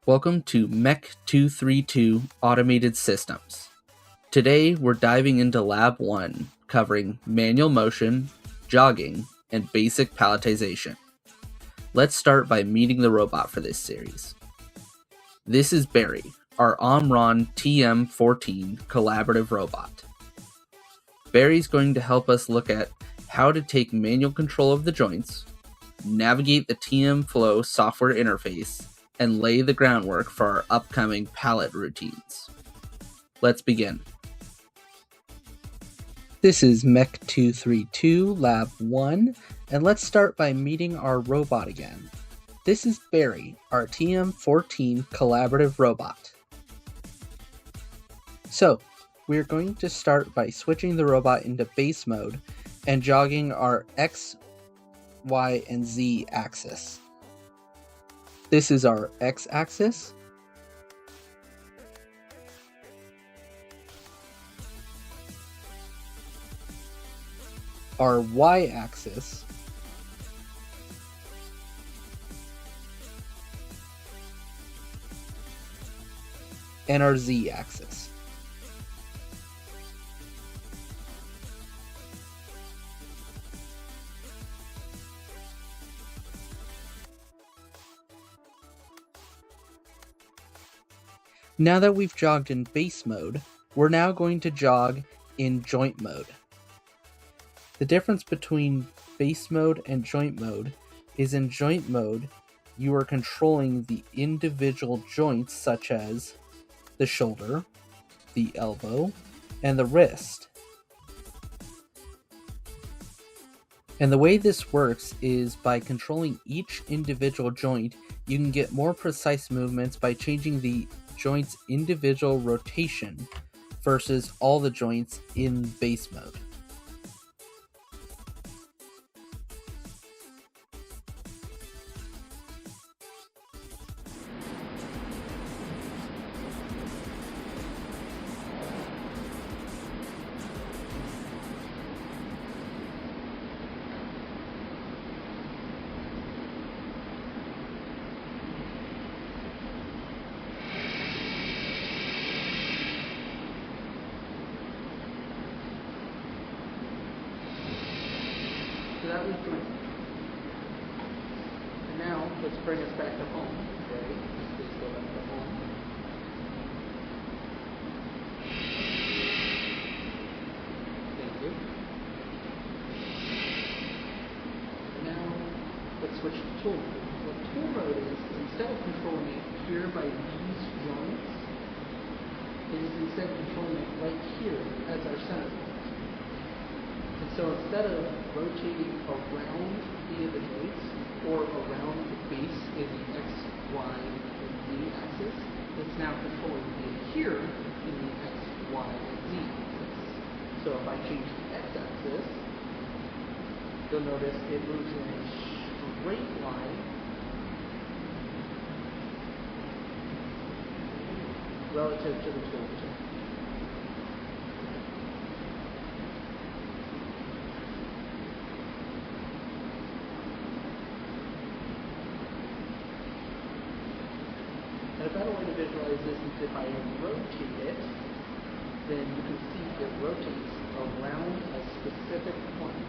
Welcome to Mech 232 Automated Systems. Today we're diving into Lab 1, covering manual motion, jogging, and basic palletization. Let's start by meeting the robot for this series. This is Barry, our Omron TM14 collaborative robot. Barry's going to help us look at how to take manual control of the joints, navigate the TM Flow software interface, and lay the groundwork for our upcoming pallet routines. Let's begin. This is Mech 232 Lab 1, and let's start by meeting our robot again. This is Barry, our TM14 collaborative robot. So, we're going to start by switching the robot into base mode and jogging our X, Y, and Z axis. This is our X-axis. Our Y-axis. And our Z-axis. Now that we've jogged in base mode, we're now going to jog in joint mode. The difference between base mode and joint mode is in joint mode, you are controlling the individual joints such as the shoulder, the elbow, and the wrist. And the way this works is by controlling each individual joint, you can get more precise movements by changing the joint's individual rotation versus all the joints in base mode. So that was joint. And now let's bring us back to home. Okay, let's go back to home. Thank you. And now let's switch to tool mode. What tool mode is instead of controlling it here by these joints, is instead controlling it right here as our center point. And so instead of rotating around via the joints or around the base in the X, Y, and Z axis, it's now controlling via here in the X, Y, and Z axis. So if I change the X axis, you'll notice it moves in a straight line relative to the tool tip. And a better way to visualize this is if I rotate it, then you can see it rotates around a specific point.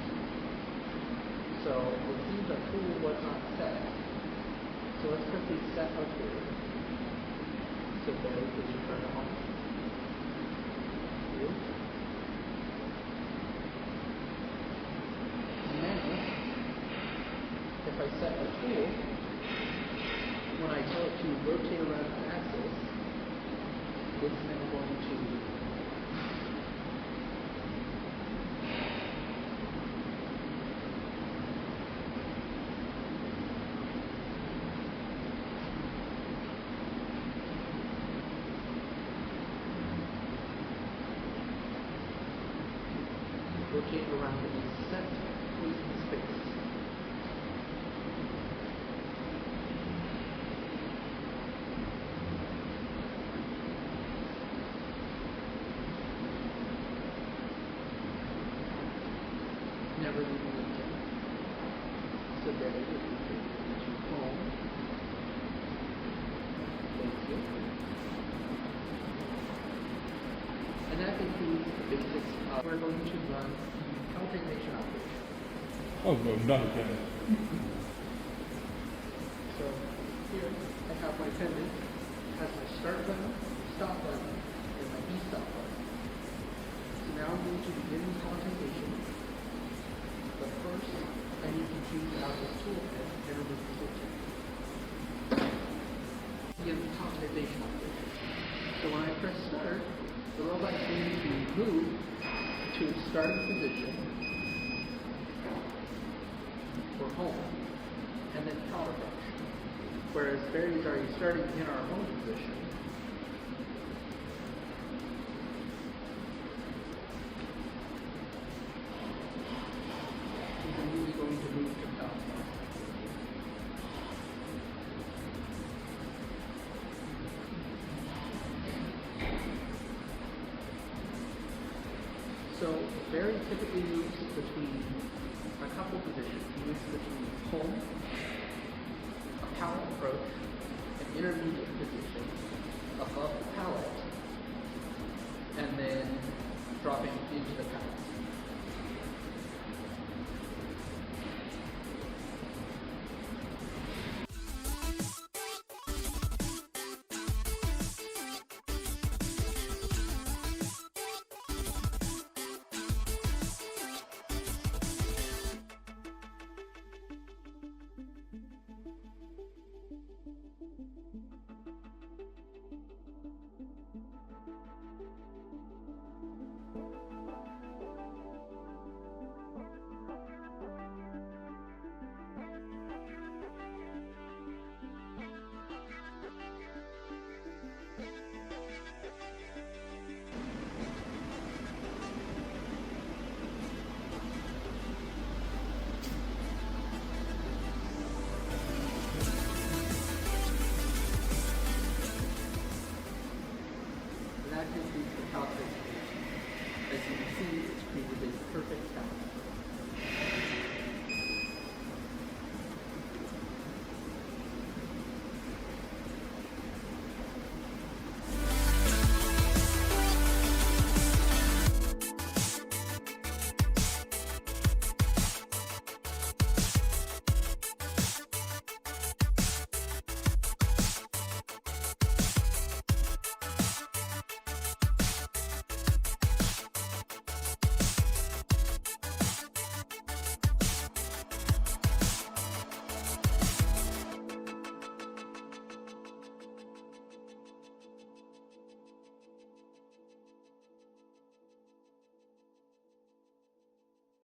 So it seems our tool was not set. So let's quickly set our tool. So Barry, please return to home. Thank you. Now, if I set a tool, when I tell it to rotate around the axis, it's now going to rotate around the center point in space. Never leaving the center. So there it is. Home. Thank We're going to run the palpation operation. Oh, no, not again. So here I have my pendant, has my start button, stop button, and my e-stop button. So now I'm going to begin the palpation. But first, I need to choose out this tooltip and remove the tooltip. Begin the palpation operation. So when I press start, the robot is going to move to its starting position for home, and then counterpunch. Whereas Barry is already starting in our home position. He's immediately going to move to counterpunch. So Barry typically moves between a couple positions. He moves between home, a pallet approach, an intermediate position, above the pallet, and then dropping into the pallet. That concludes the pallet presentation. As you can see, it's created a perfect pallet.